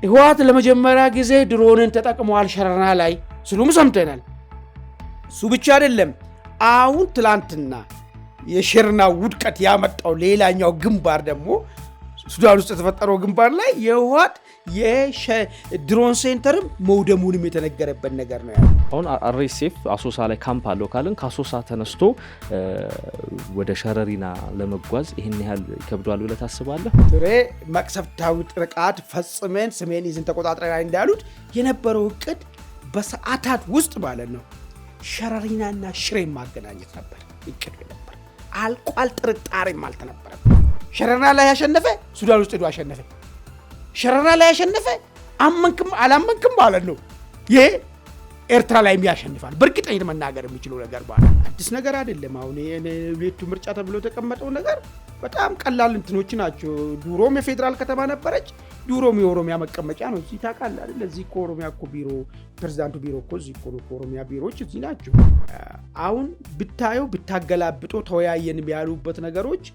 ህወሓት ለመጀመሪያ ጊዜ ድሮንን ተጠቅመዋል ሸረና ላይ ስሉም ሰምተናል። እሱ ብቻ አይደለም። አሁን ትላንትና የሸረና ውድቀት ያመጣው ሌላኛው ግንባር ደግሞ ሱዳን ውስጥ የተፈጠረው ግንባር ላይ የህወሓት የድሮን ሴንተርም መውደሙንም የተነገረበት ነገር ነው ያለው። አሁን አርኤስኤፍ አሶሳ ላይ ካምፕ አለው ካልን ከአሶሳ ተነስቶ ወደ ሸረሪና ለመጓዝ ይህን ያህል ይከብደዋል ብለህ ታስባለህ? ትሬ መቅሰፍታዊ ጥቃት ፈጽመን ሰሜን ዕዝን ተቆጣጥረናል እንዳሉት የነበረው እቅድ በሰዓታት ውስጥ ማለት ነው ሸረሪናና ሽሬን ማገናኘት ነበር እቅድ ነበር። አልቋል። ጥርጣሬም አልተነበረም። ሸረሪና ላይ ያሸነፈ ሱዳን ውስጥ ሄዶ አሸነፈ። ሸረሪና ላይ ያሸነፈ አመንክም አላመንክም ማለት ነው ይሄ ኤርትራ ላይ ያሸንፋል። በእርግጠኝነት መናገር የሚችለው ነገር ማለት አዲስ ነገር አይደለም። አሁን የቤቱ ምርጫ ተብሎ የተቀመጠው ነገር በጣም ቀላል እንትኖች ናቸው። ዱሮም የፌዴራል ከተማ ነበረች። ዱሮም የኦሮሚያ መቀመጫ ነው። እዚህ ታውቃለህ አይደል? እዚህ እኮ ኦሮሚያ እኮ ቢሮ ፕሬዝዳንቱ ቢሮ እኮ እዚህ እኮ ኦሮሚያ ቢሮዎች እዚህ ናቸው። አሁን ብታየው ብታገላብጦ ተወያየን ያሉበት ነገሮች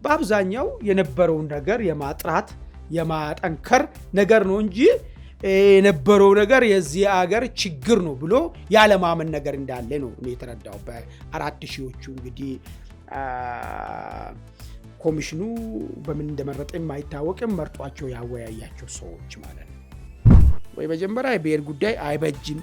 በአብዛኛው የነበረውን ነገር የማጥራት የማጠንከር ነገር ነው እንጂ የነበረው ነገር የዚህ አገር ችግር ነው ብሎ ያለማመን ነገር እንዳለ ነው እኔ የተረዳው። በአራት ሺዎቹ እንግዲህ ኮሚሽኑ በምን እንደመረጠ የማይታወቅም መርጧቸው ያወያያቸው ሰዎች ማለት ነው። ወይ መጀመሪያ የብሔር ጉዳይ አይበጅም፣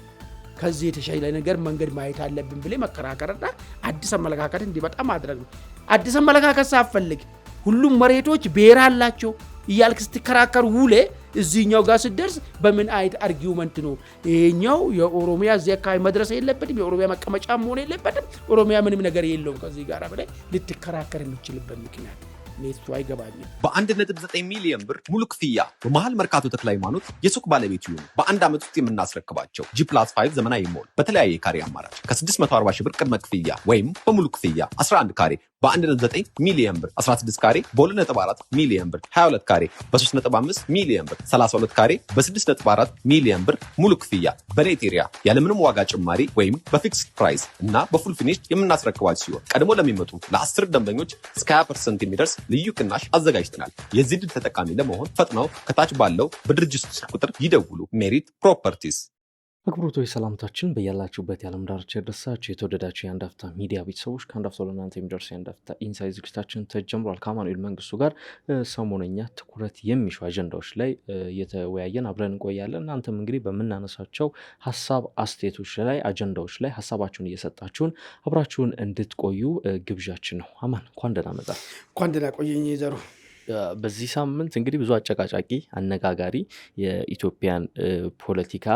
ከዚህ የተሻለ ነገር መንገድ ማየት አለብን ብለ መከራከርና አዲስ አመለካከት እንዲመጣ ማድረግ ነው። አዲስ አመለካከት ሳፈልግ ሁሉም መሬቶች ብሔር አላቸው እያልክ ስትከራከር ውለ እዚህኛው ጋር ስደርስ በምን አይነት አርጊውመንት ነው ይሄኛው የኦሮሚያ እዚህ አካባቢ መድረስ የለበትም፣ የኦሮሚያ መቀመጫ መሆን የለበትም፣ ኦሮሚያ ምንም ነገር የለውም ከዚህ ጋር ብለ ልትከራከር የምችልበት ምክንያት ኔቱ አይገባኝም። በ1.9 ሚሊዮን ብር ሙሉ ክፍያ በመሃል መርካቶ ተክለ ሃይማኖት የሱቅ ባለቤት ይሁኑ። በአንድ ዓመት ውስጥ የምናስረክባቸው G+5 ዘመናዊ ሞል በተለያየ ካሬ አማራጭ ከ640 ሺህ ብር ቅድመ ክፍያ ወይም በሙሉ ክፍያ 11 ካሬ በ1.9 ሚሊዮን ብር 16 ካሬ በ2.4 ሚሊዮን ብር 22 ካሬ በ3.5 ሚሊዮን ብር 32 ካሬ በ6.4 ሚሊዮን ብር ሙሉ ክፍያ በኔት ኤሪያ ያለምንም ዋጋ ጭማሪ ወይም በፊክስ ፕራይስ እና በፉል ፊኒሽ የምናስረክባቸው ሲሆን ቀድሞ ለሚመጡ ለ10 ደንበኞች እስከ 20% የሚደርስ ልዩ ቅናሽ አዘጋጅተናል። የዚህ ድል ተጠቃሚ ለመሆን ፈጥነው ከታች ባለው በድርጅቱ ስልክ ቁጥር ይደውሉ። ሜሪት ፕሮፐርቲስ። አክብሮታዊ ሰላምታችን በያላችሁበት የዓለም ዳርቻ የደረሳችሁ የተወደዳችሁ የአንድ አፍታ ሚዲያ ቤተሰቦች ከአንድ አፍታ ለእናንተ የሚደርስ የአንድ አፍታ ኢንሳይድ ዝግጅታችን ተጀምሯል። ከአማኑኤል መንግስቱ ጋር ሰሞነኛ ትኩረት የሚሹ አጀንዳዎች ላይ እየተወያየን አብረን እንቆያለን። እናንተም እንግዲህ በምናነሳቸው ሀሳብ አስተያየቶች ላይ አጀንዳዎች ላይ ሀሳባችሁን እየሰጣችሁን አብራችሁን እንድትቆዩ ግብዣችን ነው። አማን እንኳን ደህና መጣ። እንኳን ደህና ቆየኝ ዘሩ። በዚህ ሳምንት እንግዲህ ብዙ አጨቃጫቂ አነጋጋሪ የኢትዮጵያን ፖለቲካ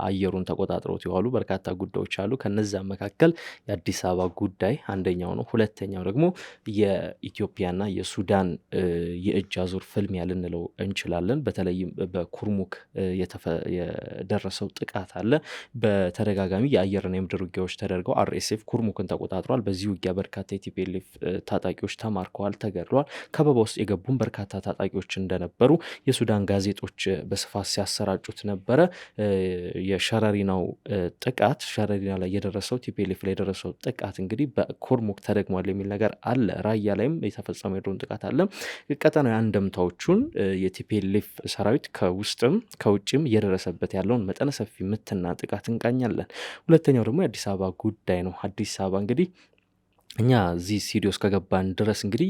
አየሩን ተቆጣጥረውት የዋሉ በርካታ ጉዳዮች አሉ። ከነዚያ መካከል የአዲስ አበባ ጉዳይ አንደኛው ነው። ሁለተኛው ደግሞ የኢትዮጵያና የሱዳን የእጅ አዙር ፍልሚያ ልንለው እንችላለን። በተለይም በኩርሙክ የደረሰው ጥቃት አለ። በተደጋጋሚ የአየርና የምድር ውጊያዎች ተደርገው አርኤስኤፍ ኩርሙክን ተቆጣጥሯል። በዚህ ውጊያ በርካታ የቲፒኤልኤፍ ታጣቂዎች ተማርከዋል፣ ተገድለዋል። ከበባ ውስጥ የገቡ በርካታ ታጣቂዎች እንደነበሩ የሱዳን ጋዜጦች በስፋት ሲያሰራጩት ነበረ። የሸረሪናው ጥቃት ሸረሪና ላይ የደረሰው ቲፒኤልኤፍ ላይ የደረሰው ጥቃት እንግዲህ በኩርሙክ ተደግሟል የሚል ነገር አለ። ራያ ላይም የተፈጸመው የድሮን ጥቃት አለ። ቀጠናዊ አንደምታዎቹን የቲፒኤልኤፍ ሰራዊት ከውስጥም ከውጭም እየደረሰበት ያለውን መጠነ ሰፊ ምትና ጥቃት እንቃኛለን። ሁለተኛው ደግሞ የአዲስ አበባ ጉዳይ ነው። አዲስ አበባ እንግዲህ እኛ እዚህ ስቱዲዮ እስከገባን ድረስ እንግዲህ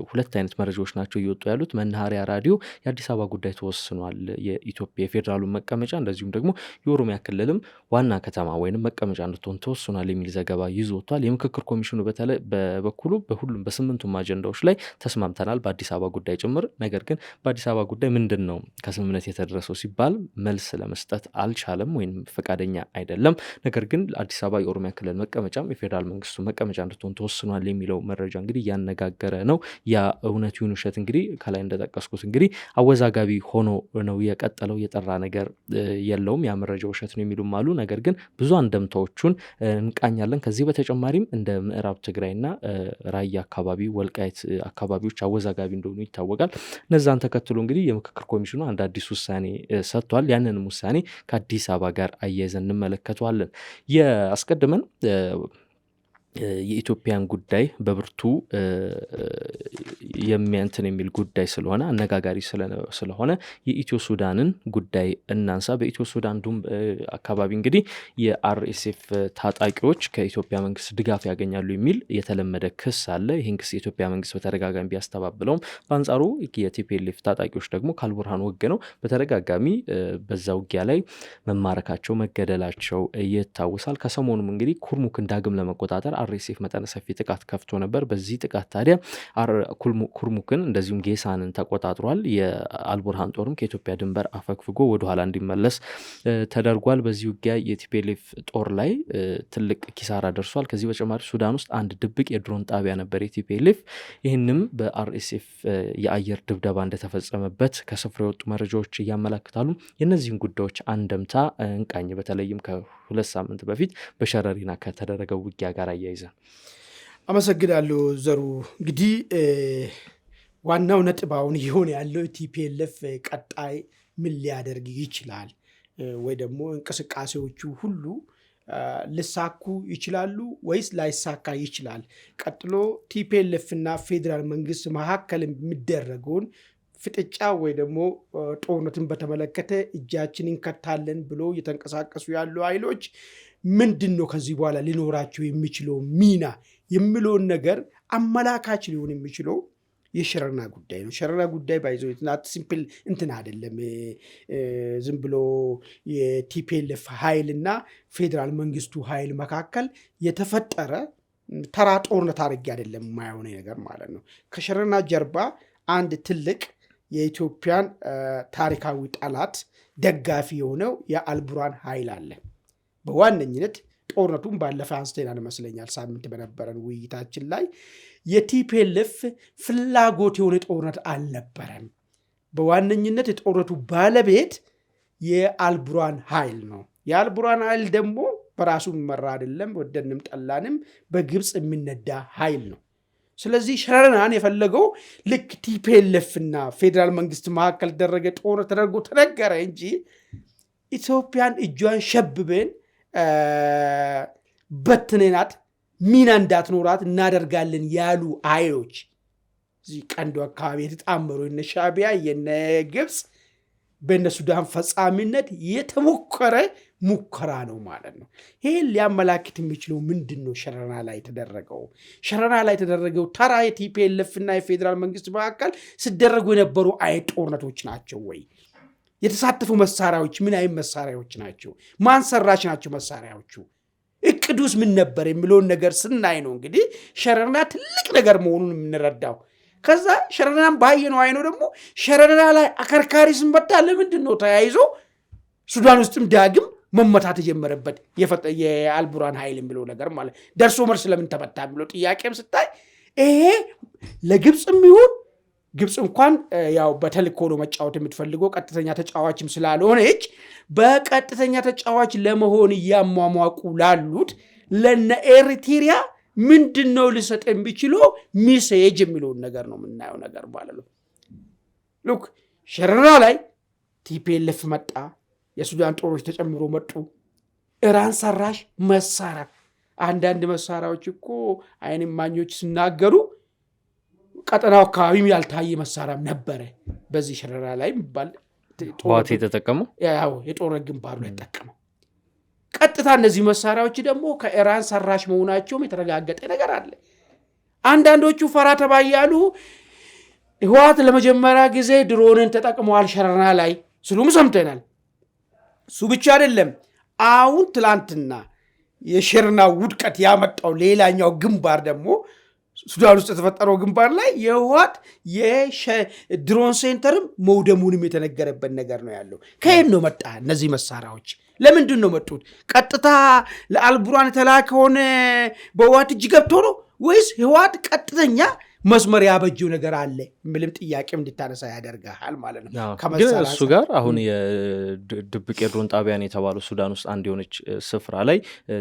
ሁለት አይነት መረጃዎች ናቸው እየወጡ ያሉት። መናኸሪያ ራዲዮ የአዲስ አበባ ጉዳይ ተወስኗል፣ የኢትዮጵያ የፌዴራሉ መቀመጫ እንደዚሁም ደግሞ የኦሮሚያ ክልልም ዋና ከተማ ወይንም መቀመጫ እንድትሆን ተወስኗል የሚል ዘገባ ይዞ ወጥቷል። የምክክር ኮሚሽኑ በተለይ በበኩሉ በሁሉም በስምንቱም አጀንዳዎች ላይ ተስማምተናል በአዲስ አበባ ጉዳይ ጭምር። ነገር ግን በአዲስ አበባ ጉዳይ ምንድን ነው ከስምምነት የተደረሰው ሲባል መልስ ለመስጠት አልቻለም ወይም ፈቃደኛ አይደለም። ነገር ግን አዲስ አበባ የኦሮሚያ ክልል መቀመጫም የፌዴራል መንግስቱ መቀመጫ እንድትሆን ተወስኗል የሚለው መረጃ እንግዲህ ያነጋገረ ነው። ያ እውነት ይሁን ውሸት እንግዲህ ከላይ እንደጠቀስኩት እንግዲህ አወዛጋቢ ሆኖ ነው የቀጠለው። የጠራ ነገር የለውም። ያ መረጃ ውሸት ነው የሚሉም አሉ። ነገር ግን ብዙ አንደምታዎቹን እንቃኛለን። ከዚህ በተጨማሪም እንደ ምዕራብ ትግራይና ራያ አካባቢ፣ ወልቃይት አካባቢዎች አወዛጋቢ እንደሆኑ ይታወቃል። እነዛን ተከትሎ እንግዲህ የምክክር ኮሚሽኑ አንድ አዲስ ውሳኔ ሰጥቷል። ያንንም ውሳኔ ከአዲስ አበባ ጋር አያይዘን እንመለከተዋለን። አስቀድመን የኢትዮጵያን ጉዳይ በብርቱ የሚያንትን የሚል ጉዳይ ስለሆነ አነጋጋሪ ስለሆነ የኢትዮ ሱዳንን ጉዳይ እናንሳ። በኢትዮ ሱዳን አካባቢ እንግዲህ የአርኤስኤፍ ታጣቂዎች ከኢትዮጵያ መንግስት ድጋፍ ያገኛሉ የሚል የተለመደ ክስ አለ። ይህን ክስ የኢትዮጵያ መንግስት በተደጋጋሚ ቢያስተባብለውም በአንጻሩ የቲፒኤልኤፍ ታጣቂዎች ደግሞ ከአልቡርሃን ወገነው በተደጋጋሚ በዛ ውጊያ ላይ መማረካቸው መገደላቸው ይታወሳል። ከሰሞኑም እንግዲህ ኩርሙክን ዳግም ለመቆጣጠር አርኤስኤፍ መጠነ ሰፊ ጥቃት ከፍቶ ነበር። በዚህ ጥቃት ታዲያ ኩርሙክን እንደዚሁም ጌሳንን ተቆጣጥሯል። የአልቡርሃን ጦርም ከኢትዮጵያ ድንበር አፈግፍጎ ወደኋላ እንዲመለስ ተደርጓል። በዚህ ውጊያ የቲፒኤልኤፍ ጦር ላይ ትልቅ ኪሳራ ደርሷል። ከዚህ በተጨማሪ ሱዳን ውስጥ አንድ ድብቅ የድሮን ጣቢያ ነበር የቲፒኤልኤፍ። ይህንም በአርኤስኤፍ የአየር ድብደባ እንደተፈጸመበት ከስፍራ የወጡ መረጃዎች እያመላክታሉ። የእነዚህን ጉዳዮች አንደምታ እንቃኝ። በተለይም ከ2 ሳምንት በፊት በሸረሪና ከተደረገው ውጊያ ጋር አያይዘን። አመሰግናለሁ ዘሩ። እንግዲህ ዋናው ነጥብ አሁን ይሆን ያለው ቲፒኤልኤፍ ቀጣይ ምን ሊያደርግ ይችላል ወይ ደግሞ እንቅስቃሴዎቹ ሁሉ ልሳኩ ይችላሉ ወይስ ላይሳካ ይችላል? ቀጥሎ ቲፒኤልኤፍ እና ፌዴራል መንግስት መካከል የሚደረገውን ፍጥጫ ወይ ደግሞ ጦርነትን በተመለከተ እጃችንን እንከታለን ብሎ እየተንቀሳቀሱ ያሉ ኃይሎች ምንድን ነው ከዚህ በኋላ ሊኖራቸው የሚችለው ሚና የሚለውን ነገር አመላካች ሊሆን የሚችለው የሸረና ጉዳይ ነው። ሸረና ጉዳይ ባይዘው ናት ሲምፕል እንትን አይደለም። ዝም ብሎ የቲፒኤልኤፍ ኃይል እና ፌዴራል መንግስቱ ኃይል መካከል የተፈጠረ ተራ ጦርነት አድርጌ አይደለም የማይሆነ ነገር ማለት ነው። ከሸረና ጀርባ አንድ ትልቅ የኢትዮጵያን ታሪካዊ ጠላት ደጋፊ የሆነው የአልቡርሃን ኃይል አለ። በዋነኝነት ጦርነቱን ባለፈ አንስተናል ይመስለኛል ሳምንት በነበረን ውይይታችን ላይ የቲፒኤልኤፍ ፍላጎት የሆነ ጦርነት አልነበረም። በዋነኝነት የጦርነቱ ባለቤት የአልቡርሃን ኃይል ነው። የአልቡርሃን ኃይል ደግሞ በራሱ የሚመራ አይደለም፣ ወደንም ጠላንም በግብፅ የሚነዳ ኃይል ነው። ስለዚህ ሸረናን የፈለገው ልክ ቲፒኤልኤፍ እና ፌዴራል መንግስት መካከል ደረገ ጦርነት ተደርጎ ተነገረ እንጂ ኢትዮጵያን እጇን ሸብበን በትነናት ሚና እንዳትኖራት እናደርጋለን ያሉ ኃይሎች እዚህ ቀንዱ አካባቢ የተጣመሩ የነ ሻዕቢያ የነ ግብፅ በእነ ሱዳን ፈጻሚነት የተሞከረ ሙከራ ነው ማለት ነው። ይህን ሊያመላክት የሚችለው ምንድን ነው? ሸረና ላይ የተደረገው ተራ የቲፒኤልኤፍ እና የፌዴራል መንግስት መካከል ሲደረጉ የነበሩ አይነት ጦርነቶች ናቸው ወይ? የተሳተፉ መሳሪያዎች ምን አይነት መሳሪያዎች ናቸው? ማን ሰራሽ ናቸው መሳሪያዎቹ? እቅዱስ ምን ነበር የሚለውን ነገር ስናይ ነው እንግዲህ ሸረና ትልቅ ነገር መሆኑን የምንረዳው። ከዛ ሸረናን ባየነው አይነው ደግሞ ሸረና ላይ አከርካሪ ስንበታ ለምንድን ነው ተያይዞ ሱዳን ውስጥም ዳግም መመታት የጀመረበት የአልቡርሃን ኃይል የሚለው ነገር ማለት ደርሶ መልስ ለምን ተመታ የሚለው ጥያቄም ስታይ ይሄ ለግብፅም ይሁን ግብፅ እንኳን ያው በተልእኮ ነው መጫወት የምትፈልገው ቀጥተኛ ተጫዋችም ስላልሆነች በቀጥተኛ ተጫዋች ለመሆን እያሟሟቁ ላሉት ለነ ኤሪትሪያ ምንድነው ሊሰጥ የሚችለው ሜሴጅ የሚለውን ነገር ነው የምናየው ነገር ማለት ነው። ሉክ ሸረና ላይ ቲፒኤልኤፍ መጣ፣ የሱዳን ጦሮች ተጨምሮ መጡ። ኢራን ሰራሽ መሳሪያ አንዳንድ መሳሪያዎች እኮ አይን ማኞች ሲናገሩ ቀጠናው አካባቢም ያልታየ መሳሪያም ነበረ በዚህ ሸረና ላይ የሚባል ዋት የተጠቀመው ያው የጦር ግንባሩ ላይ ተጠቀመው። ቀጥታ እነዚህ መሳሪያዎች ደግሞ ከኢራን ሰራሽ መሆናቸውም የተረጋገጠ ነገር አለ። አንዳንዶቹ ፈራ ተባያሉ ህወሓት ለመጀመሪያ ጊዜ ድሮንን ተጠቅመዋል ሸረና ላይ ስሉም ሰምተናል። እሱ ብቻ አይደለም። አሁን ትላንትና የሸረና ውድቀት ያመጣው ሌላኛው ግንባር ደግሞ ሱዳን ውስጥ የተፈጠረው ግንባር ላይ የህወሓት የድሮን ሴንተርም መውደሙንም የተነገረበት ነገር ነው ያለው። ከየት ነው መጣ እነዚህ መሳሪያዎች? ለምንድን ነው መጡት? ቀጥታ ለአልቡርሃን የተላከውን በህወሓት እጅ ገብቶ ነው ወይስ ህወሓት ቀጥተኛ መስመር ያበጀው ነገር አለ ምንም ጥያቄም እንድታነሳ ያደርጋል ማለት ነው። ግን እሱ ጋር አሁን የድብቅ የድሮን ጣቢያን የተባለው ሱዳን ውስጥ አንድ የሆነች ስፍራ ላይ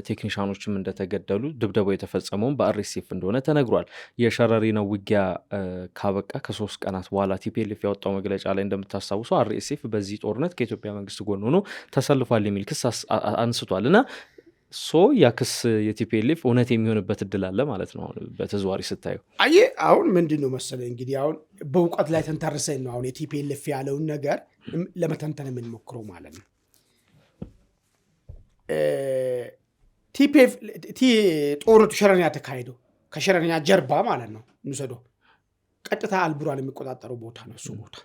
ቴክኒሻኖችም እንደተገደሉ ድብደባው የተፈጸመውን በአርኤስኤፍ እንደሆነ ተነግሯል። የሸረሪና ውጊያ ካበቃ ከ3 ቀናት በኋላ ቲፒኤልኤፍ ያወጣው መግለጫ ላይ እንደምታስታውሰው አርኤስኤፍ በዚህ ጦርነት ከኢትዮጵያ መንግስት ጎን ሆኖ ተሰልፏል የሚል ክስ አንስቷል እና ሶ ያክስ የቲፒኤልኤፍ እውነት የሚሆንበት እድል አለ ማለት ነው በተዘዋዋሪ ስታዩ። አሁን ምንድነው መሰለህ እንግዲህ አሁን በእውቀት ላይ ተንተርሰን ነው አሁን የቲፒኤልኤፍ ያለውን ነገር ለመተንተን የምንሞክረው ማለት ነው። ጦርነቱ ሸረሪያ ተካሄደው ከሸረሪያ ጀርባ ማለት ነው እንውሰደው ቀጥታ አልቡራን የሚቆጣጠረው ቦታ ነው። እሱ ቦታ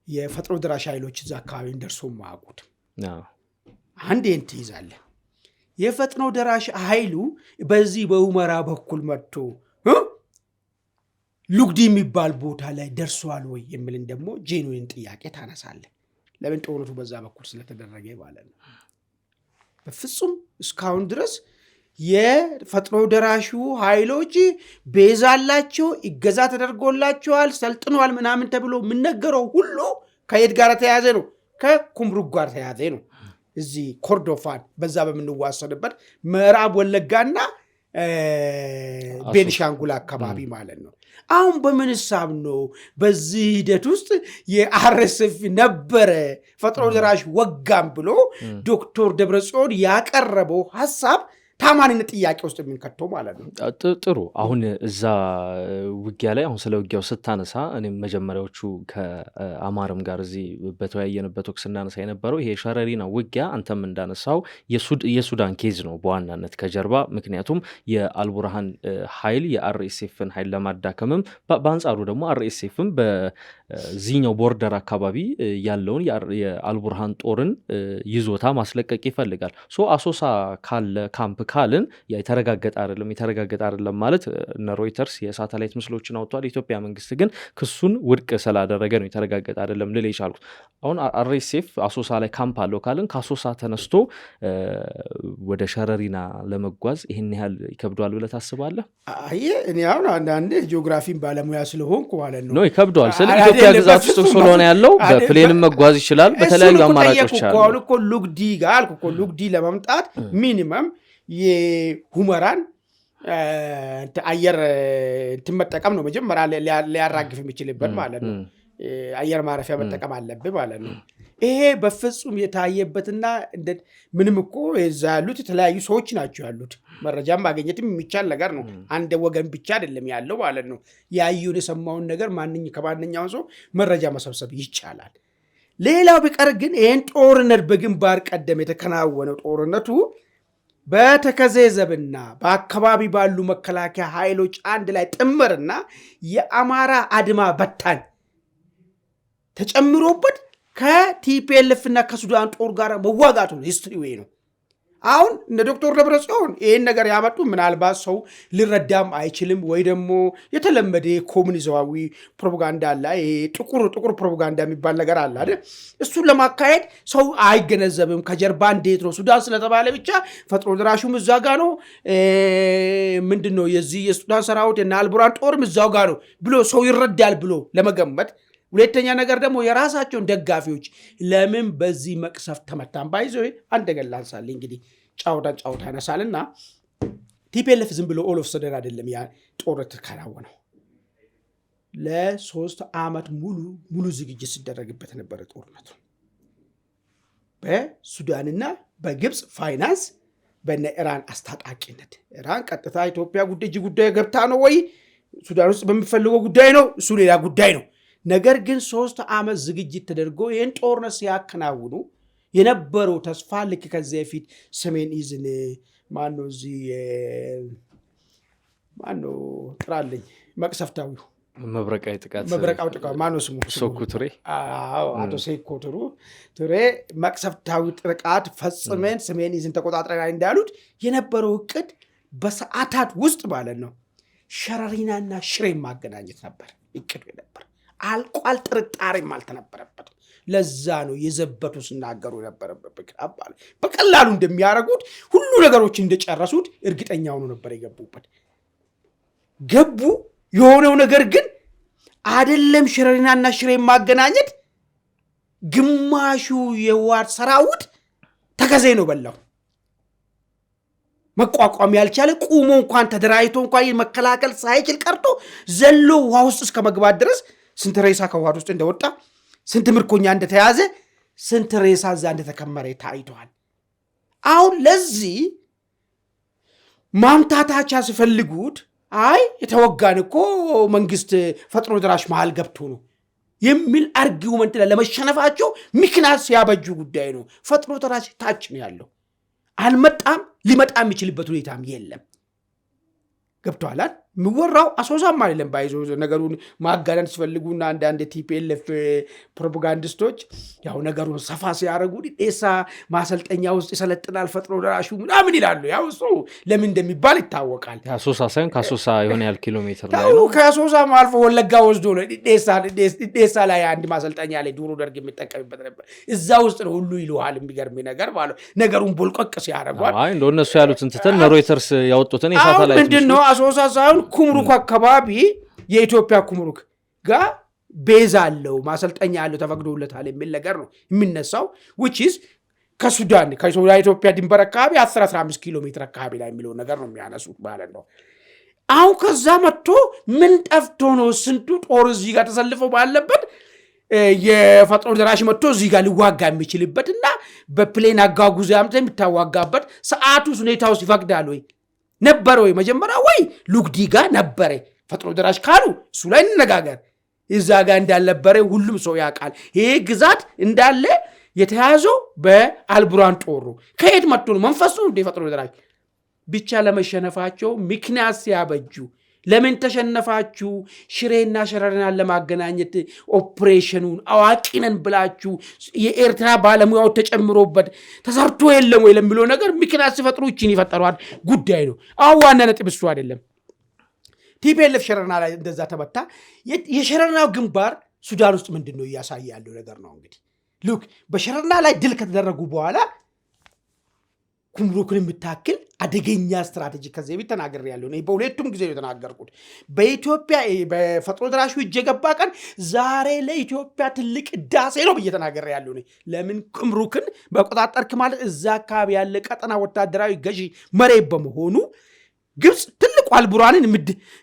የፈጥኖ ደራሽ ኃይሎች እዛ አካባቢ እንደርሶ ማያውቁት አንድ እንት ይዛለ የፈጥኖ ደራሽ ኃይሉ በዚህ በኡመራ በኩል መጥቶ ሉግዲ የሚባል ቦታ ላይ ደርሷል ወይ የሚልን ደግሞ ጄኑዊን ጥያቄ ታነሳለ። ለምን ጦርነቱ በዛ በኩል ስለተደረገ ማለት ነው። በፍጹም እስካሁን ድረስ የፈጥኖ ደራሹ ኃይሎች ቤዛላቸው ይገዛ ተደርጎላቸዋል ሰልጥኗል ምናምን ተብሎ የምነገረው ሁሉ ከየት ጋር ተያዘ ነው? ከኩምሩክ ጋር ተያዘ ነው። እዚህ ኮርዶፋን በዛ በምንዋሰንበት ምዕራብ ወለጋና ቤንሻንጉል አካባቢ ማለት ነው። አሁን በምን ሐሳብ ነው በዚህ ሂደት ውስጥ የአርኤስኤፍ ነበረ ፈጥኖ ደራሽ ወጋም ብሎ ዶክተር ደብረጽዮን ያቀረበው ሐሳብ ታማኒነት ጥያቄ ውስጥ የሚንከተው ማለት ነው። ጥሩ አሁን እዛ ውጊያ ላይ አሁን ስለ ውጊያው ስታነሳ እኔም መጀመሪያዎቹ ከአማርም ጋር እዚህ በተወያየንበት ወቅት ስናነሳ የነበረው ይሄ ሸረሪና ውጊያ አንተም እንዳነሳው የሱዳን ኬዝ ነው በዋናነት ከጀርባ። ምክንያቱም የአልቡርሃን ኃይል የአርኤስኤፍን ኃይል ለማዳከምም በአንጻሩ ደግሞ አርኤስኤፍም በዚህኛው ቦርደር አካባቢ ያለውን የአልቡርሃን ጦርን ይዞታ ማስለቀቅ ይፈልጋል። ሶ አሶሳ ካለ ካምፕ ካልን የተረጋገጠ አይደለም ማለት እነ ሮይተርስ የሳተላይት ምስሎችን አውጥቷል። የኢትዮጵያ መንግስት ግን ክሱን ውድቅ ስላደረገ ነው የተረጋገጠ አይደለም ልል የቻልኩት። አሁን አርኤስኤፍ አሶሳ ላይ ካምፕ አለው ካልን ከአሶሳ ተነስቶ ወደ ሸረሪና ለመጓዝ ይህን ያህል ይከብደዋል ብለህ ታስባለህ? እኔ አሁን አንዳንዴ ጂኦግራፊን ባለሙያ ስለሆንኩ ማለት ነው ይከብደዋል። ስለ ኢትዮጵያ ግዛት ውስጥ ስለሆነ ያለው በፕሌንም መጓዝ ይችላል። በተለያዩ አማራጮች አሉ። እኮ ሉግዲ ጋር አልኩ እኮ ሉግዲ ለመምጣት ሚኒመም የሁመራን አየር መጠቀም ነው መጀመሪያ ሊያራግፍ የሚችልበት ማለት ነው። አየር ማረፊያ መጠቀም አለብህ ማለት ነው። ይሄ በፍጹም የታየበትና ምንም እኮ የዛ ያሉት የተለያዩ ሰዎች ናቸው ያሉት። መረጃም ማግኘትም የሚቻል ነገር ነው። አንድ ወገን ብቻ አይደለም ያለው ማለት ነው። ያዩን የሰማውን ነገር ከማንኛውም ሰው መረጃ መሰብሰብ ይቻላል። ሌላው ቢቀር ግን ይህን ጦርነት በግንባር ቀደም የተከናወነው ጦርነቱ በተከዜ ዘብና በአካባቢ ባሉ መከላከያ ኃይሎች አንድ ላይ ጥምርና የአማራ አድማ በታኝ ተጨምሮበት ከቲፒኤልኤፍ እና ከሱዳን ጦር ጋር መዋጋቱ ነው። ሂስትሪ ወይ ነው። አሁን እንደ ዶክተር ደብረጽዮን ይህን ነገር ያመጡ ምናልባት ሰው ሊረዳም አይችልም ወይ ደግሞ የተለመደ ኮሙኒዝማዊ ፕሮፓጋንዳ አለ። ጥቁር ፕሮፓጋንዳ የሚባል ነገር አለ አይደል? እሱን ለማካሄድ ሰው አይገነዘብም። ከጀርባ እንዴት ነው ሱዳን ስለተባለ ብቻ ፈጥኖ ደራሹም እዛ ጋ ነው ምንድነው የዚህ የሱዳን ሰራዊት እና አልቡርሃን ጦርም እዛው ጋ ነው ብሎ ሰው ይረዳል ብሎ ለመገመት። ሁለተኛ ነገር ደግሞ የራሳቸውን ደጋፊዎች ለምን በዚህ መቅሰፍት ተመታን ባይዘው አንድ ነገር ላንሳልኝ። እንግዲህ ጫውታ ያነሳልና ቲፒኤልኤፍ ዝም ብሎ ኦል ኦፍ ሰደን አይደለም ያ ጦርነት ተከናወነው። ለ3 ዓመት ሙሉ ዝግጅት ሲደረግበት ነበር ጦርነቱ። በሱዳንና በግብፅ ፋይናንስ በነ ኢራን አስታጣቂነት ኢራን ቀጥታ ኢትዮጵያ ጉዳይ ገብታ ነው ወይ ሱዳን ውስጥ በሚፈልገው ጉዳይ ነው፣ እሱ ሌላ ጉዳይ ነው። ነገር ግን 3 ዓመት ዝግጅት ተደርጎ ይህን ጦርነት ሲያከናውኑ የነበረው ተስፋ ልክ ከዚህ በፊት ሰሜን ኢዝን ማነው እዚህ ማነው ጥራልኝ መቅሰፍታዊው መብረቃዊ ጥቃት ማነው ስሙ ሶኩቱሬ አቶ ሴኮቱሬ መቅሰፍታዊ ጥቃት ፈጽመን ሰሜን ኢዝን ተቆጣጥረናል እንዳሉት የነበረው እቅድ በሰዓታት ውስጥ ማለት ነው ሸረሪናና ሽሬን ማገናኘት ነበር እቅዱ ነበር። አልቋል። ጥርጣሬም አልተነበረበትም። ለዛ ነው የዘበቱ ሲናገሩ የነበረበት በቀላሉ እንደሚያደርጉት ሁሉ ነገሮች እንደጨረሱት እርግጠኛ ሆኖ ነበር የገቡበት። ገቡ። የሆነው ነገር ግን አይደለም ሽረሪናና ሽሬን ማገናኘት ግማሹ የዋድ ሰራዊት ተከዜ ነው በላው። መቋቋም ያልቻለ ቁሞ እንኳን ተደራይቶ እንኳን መከላከል ሳይችል ቀርቶ ዘሎ ውሃ ውስጥ እስከ መግባት ድረስ ስንት ሬሳ ከውሃ ውስጥ እንደወጣ ስንት ምርኮኛ እንደተያዘ ስንት ሬሳ እዛ እንደተከመረ ታይቷል። አሁን ለዚህ ማምታታቻ ሲፈልጉት አይ የተወጋን እኮ መንግስት ፈጥኖ ደራሽ መሃል ገብቶ ነው የሚል አርጊውመንት ለመሸነፋቸው ምክንያት ሲያበጁ ጉዳይ ነው። ፈጥኖ ደራሽ ታች ነው ያለው፣ አልመጣም፣ ሊመጣ የሚችልበት ሁኔታም የለም። ገብቷል። ምወራው አሶሳም አይደለም። ባይዞ ነገሩን ማጋነን ሲፈልጉና አንዳንድ ቲፒኤልኤፍ ፕሮፓጋንዲስቶች ያው ነገሩን ሰፋ ሲያደርጉ ዴሳ ማሰልጠኛ ውስጥ ይሰለጥናል ፈጥኖ ደራሹ ምናምን ይላሉ። ያው እሱ ለምን እንደሚባል ይታወቃል። አሶሳ ሳይሆን ከአሶሳ የሆነ ያህል ኪሎ ሜትር ላይ ነው። ከአሶሳ አልፎ ወለጋ ወስዶ ነው ዴሳ ላይ አንድ ማሰልጠኛ ላይ ድሮ ደርግ የሚጠቀምበት ነበር። እዛ ውስጥ ነው ሁሉ ይልሃል። የሚገርም ነገር ማለት ነገሩን ቦልቆቅ ሲያደርጓል። አይ እንደው እነሱ ያሉትን ትተን ሮይተርስ ያወጡትን የሳተላይት ምንድነው አሶሳ ሳይሆን ኩምሩክ አካባቢ የኢትዮጵያ ኩምሩክ ጋር ቤዛ አለው ማሰልጠኛ አለው ተፈቅዶለታል የሚል ነገር ነው የሚነሳው። which is ከሱዳን ከኢትዮጵያ ድንበር አካባቢ 10-15 ኪሎ ሜትር አካባቢ ላይ የሚለው ነገር ነው የሚያነሱት ማለት ነው። አሁን ከዛ መጥቶ ምን ጠፍቶ ነው ስንቱ ጦር እዚህ ጋር ተሰልፈው ባለበት የፈጥኖ ደራሽ መጥቶ እዚህ ጋር ሊዋጋ የሚችልበትና በፕሌን አጋጉዞ ያምተ የሚታዋጋበት ሰዓቱ ሁኔታው ይፈቅዳል ወይ ነበር ወይ መጀመሪያ ወይ ሉግዲጋ ነበር ፈጥኖ ደራሽ ካሉ እሱ ላይ እንነጋገር። እዛ ጋር እንዳልነበረ ሁሉም ሰው ያውቃል። ይሄ ግዛት እንዳለ የተያዘው በአልቡራን ጦሩ ከየት መጥቶ ነው መንፈሱ እንደ ፈጥኖ ደራሽ ብቻ ለመሸነፋቸው ምክንያት ሲያበጁ ለምን ተሸነፋችሁ ሽሬና ሸረሪናን ለማገናኘት ኦፕሬሽኑን አዋቂነን ብላችሁ የኤርትራ ባለሙያዎች ተጨምሮበት ተሰርቶ የለም ወይ ለሚለው ነገር ምክንያት ሲፈጥሩ እቺን ይፈጠሯል ጉዳይ ነው። አሁን ዋና ነጥብ እሱ አይደለም። ቲፒኤልኤፍ ሸረሪና ላይ እንደዛ ተመታ። የሸረሪናው ግንባር ሱዳን ውስጥ ምንድነው እያሳየ ያለው ነገር ነው። እንግዲህ ሉክ በሸረሪና ላይ ድል ከተደረጉ በኋላ ኩምሩክን የምታክል አደገኛ ስትራቴጂ ከዚህ ቤት ተናገር ያለው ነው። በሁለቱም ጊዜ ነው ተናገርኩት። በኢትዮጵያ በፈጥኖ ደራሹ እጅ የገባ ቀን ዛሬ ለኢትዮጵያ ትልቅ ዳሴ ነው ብዬ ተናገር ያለው ነው። ለምን ኩምሩክን በቆጣጠርክ ማለት እዛ አካባቢ ያለ ቀጠና ወታደራዊ ገዢ መሬት በመሆኑ ግብጽ ትልቁ አልቡራንን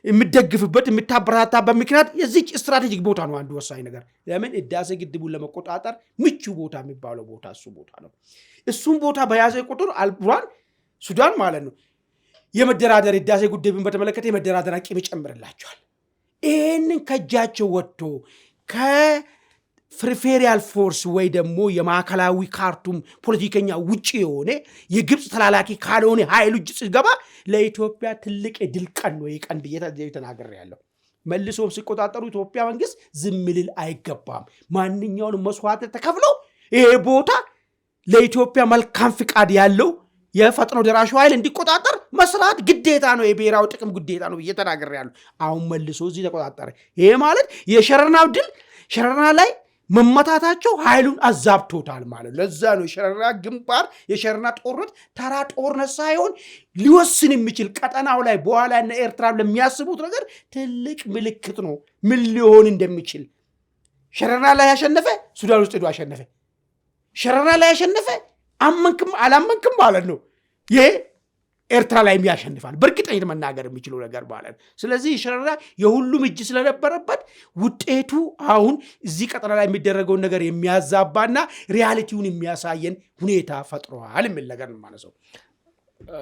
የምትደግፍበት የምታበረታታበት ምክንያት የዚች ስትራቴጂክ ቦታ ነው። አንዱ ወሳኝ ነገር ለምን ህዳሴ ግድቡን ለመቆጣጠር ምቹ ቦታ የሚባለው ቦታ እሱ ቦታ ነው። እሱም ቦታ በያዘ ቁጥር አልቡራን ሱዳን ማለት ነው የመደራደር ህዳሴ ግድቡን በተመለከተ የመደራደር አቅም ይጨምርላቸዋል። ይህንን ከእጃቸው ወጥቶ ከፕሪፌሪያል ፎርስ ወይ ደግሞ የማዕከላዊ ካርቱም ፖለቲከኛ ውጭ የሆነ የግብፅ ተላላኪ ካልሆነ ኃይሉ እጅ ሲገባ ለኢትዮጵያ ትልቅ የድል ቀን ነው። ይቀን ብዬ ተናገር ያለው መልሶም ሲቆጣጠሩ ኢትዮጵያ መንግስት ዝም ሊል አይገባም። ማንኛውንም መስዋዕት ተከፍሎ ይሄ ቦታ ለኢትዮጵያ መልካም ፍቃድ ያለው የፈጥኖ ደራሹ ኃይል እንዲቆጣጠር መስራት ግዴታ ነው። የብሔራዊ ጥቅም ግዴታ ነው ብዬ ተናገር ያለው። አሁን መልሶ እዚህ ተቆጣጠረ። ይሄ ማለት የሸረሪናው ድል ሸረሪና ላይ መመታታቸው ኃይሉን አዛብቶታል ማለት ነው። ለዛ ነው የሸረሪና ግንባር የሸረሪና ጦርነት ተራ ጦርነት ሳይሆን ሊወስን የሚችል ቀጠናው ላይ በኋላ እና ኤርትራ ለሚያስቡት ነገር ትልቅ ምልክት ነው ምን ሊሆን እንደሚችል። ሸረሪና ላይ ያሸነፈ ሱዳን ውስጥ ሄዶ አሸነፈ። ሸረሪና ላይ ያሸነፈ አመንክም አላመንክም ማለት ነው ይሄ ኤርትራ ላይ ያሸንፋል በእርግጠኝነት መናገር የሚችለው ነገር ማለት ነው። ስለዚህ ሸረሪና የሁሉም እጅ ስለነበረበት ውጤቱ አሁን እዚህ ቀጠና ላይ የሚደረገውን ነገር የሚያዛባና ሪያሊቲውን የሚያሳየን ሁኔታ ፈጥሯል የሚል ነገር ነው ማለት ነው።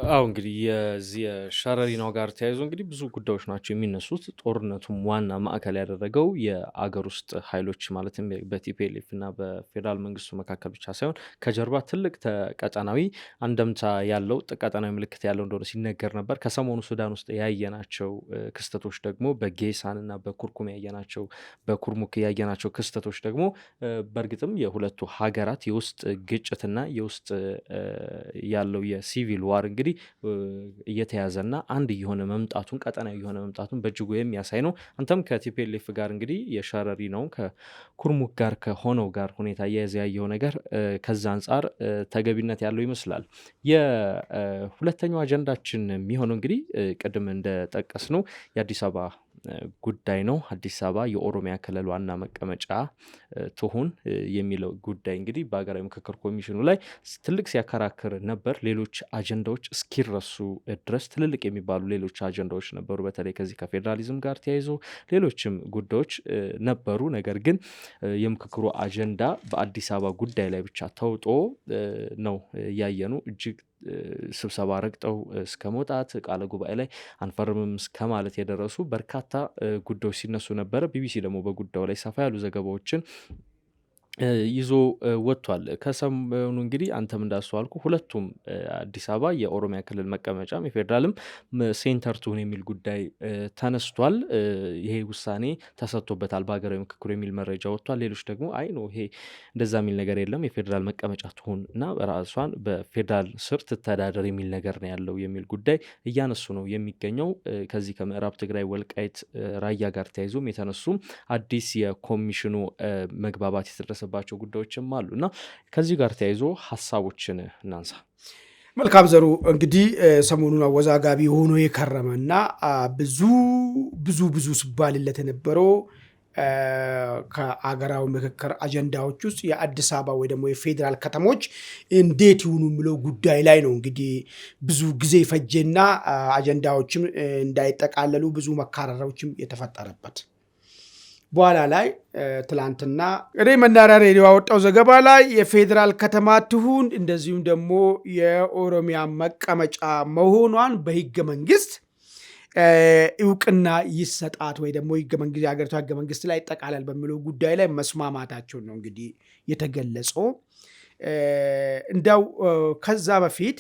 አዎ እንግዲህ የዚህ የሸረሪናው ጋር ተያይዞ እንግዲህ ብዙ ጉዳዮች ናቸው የሚነሱት። ጦርነቱም ዋና ማዕከል ያደረገው የአገር ውስጥ ኃይሎች ማለትም በቲፒኤልኤፍ እና በፌዴራል መንግስቱ መካከል ብቻ ሳይሆን ከጀርባ ትልቅ ቀጠናዊ አንደምታ ያለው ቀጠናዊ ምልክት ያለው እንደሆነ ሲነገር ነበር። ከሰሞኑ ሱዳን ውስጥ ያየናቸው ክስተቶች ደግሞ በጌሳን እና በኩርኩም ያየናቸው በኩርሙክ ያየናቸው ክስተቶች ደግሞ በእርግጥም የሁለቱ ሀገራት የውስጥ ግጭትና የውስጥ ያለው የሲቪል ዋር እንግዲህ እየተያዘና አንድ የሆነ መምጣቱን ቀጠናዊ የሆነ መምጣቱን በእጅጉ የሚያሳይ ነው። አንተም ከቲፒኤልኤፍ ጋር እንግዲህ የሸረሪናው ከኩርሙክ ጋር ከሆነው ጋር ሁኔታ ያየው ነገር ከዛ አንጻር ተገቢነት ያለው ይመስላል። የሁለተኛው አጀንዳችን የሚሆነው እንግዲህ ቅድም እንደጠቀስ ነው የአዲስ አበባ ጉዳይ ነው። አዲስ አበባ የኦሮሚያ ክልል ዋና መቀመጫ ትሁን የሚለው ጉዳይ እንግዲህ በሀገራዊ ምክክር ኮሚሽኑ ላይ ትልቅ ሲያከራክር ነበር። ሌሎች አጀንዳዎች እስኪረሱ ድረስ ትልልቅ የሚባሉ ሌሎች አጀንዳዎች ነበሩ። በተለይ ከዚህ ከፌዴራሊዝም ጋር ተያይዞ ሌሎችም ጉዳዮች ነበሩ። ነገር ግን የምክክሩ አጀንዳ በአዲስ አበባ ጉዳይ ላይ ብቻ ተውጦ ነው ያየኑ። እጅግ ስብሰባ ረግጠው እስከ መውጣት ቃለ ጉባኤ ላይ አንፈርምም እስከ ማለት የደረሱ በርካታ ጉዳዮች ሲነሱ ነበረ። ቢቢሲ ደግሞ በጉዳዩ ላይ ሰፋ ያሉ ዘገባዎችን ይዞ ወጥቷል። ከሰሞኑ እንግዲህ አንተም እንዳስተዋልኩ ሁለቱም አዲስ አበባ የኦሮሚያ ክልል መቀመጫም የፌዴራልም ሴንተር ትሁን የሚል ጉዳይ ተነስቷል። ይሄ ውሳኔ ተሰጥቶበታል በሀገራዊ ምክክሩ የሚል መረጃ ወጥቷል። ሌሎች ደግሞ አይ ነው ይሄ እንደዛ የሚል ነገር የለም የፌዴራል መቀመጫ ትሁን እና ራሷን በፌዴራል ስር ትተዳደር የሚል ነገር ነው ያለው የሚል ጉዳይ እያነሱ ነው የሚገኘው። ከዚህ ከምዕራብ ትግራይ ወልቃይት ራያ ጋር ተያይዞም የተነሱም አዲስ የኮሚሽኑ መግባባት የተደረሰ ባቸው ጉዳዮችም አሉና ከዚህ ጋር ተያይዞ ሐሳቦችን እናንሳ። መልካም ዘሩ እንግዲህ ሰሞኑን አወዛጋቢ ሆኖ የከረመና ብዙ ሲባልለት የነበረው ከአገራዊ ምክክር አጀንዳዎች ውስጥ የአዲስ አበባ ወይ ደግሞ የፌዴራል ከተሞች እንዴት ይሁኑ የሚለው ጉዳይ ላይ ነው እንግዲህ ብዙ ጊዜ ፈጀና አጀንዳዎችም እንዳይጠቃለሉ ብዙ መካረሮችም የተፈጠረበት በኋላ ላይ ትላንትና መናኸሪያ ሬዲዮ ያወጣው ዘገባ ላይ የፌዴራል ከተማ ትሁን እንደዚሁም ደግሞ የኦሮሚያ መቀመጫ መሆኗን በህገ መንግስት እውቅና ይሰጣት ወይ ደግሞ የሀገሪቷ ህገ መንግስት ላይ ይጠቃለል በሚለው ጉዳይ ላይ መስማማታቸው ነው እንግዲህ የተገለጸው። እንዳው ከዛ በፊት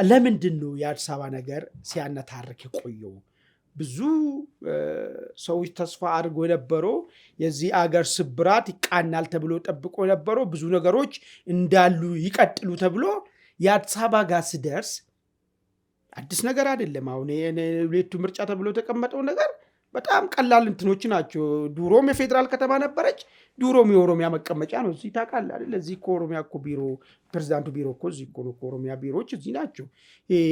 ለምንድን ነው የአዲስ አበባ ነገር ሲያነታርክ የቆየው? ብዙ ሰዎች ተስፋ አድርጎ የነበረው የዚህ አገር ስብራት ይቃናል ተብሎ ጠብቆ የነበረው ብዙ ነገሮች እንዳሉ ይቀጥሉ ተብሎ የአዲስ አበባ ጋር ሲደርስ አዲስ ነገር አይደለም። አሁን ሁለቱ ምርጫ ተብሎ የተቀመጠው ነገር በጣም ቀላል እንትኖች ናቸው። ዱሮም የፌዴራል ከተማ ነበረች፣ ዱሮም የኦሮሚያ መቀመጫ ነው። እዚህ ታውቃለህ አይደል? እዚህ ከኦሮሚያ እኮ ቢሮ ፕሬዚዳንቱ ቢሮ እኮ እዚህ እኮ ነው። ከኦሮሚያ ቢሮዎች እዚህ ናቸው። ይሄ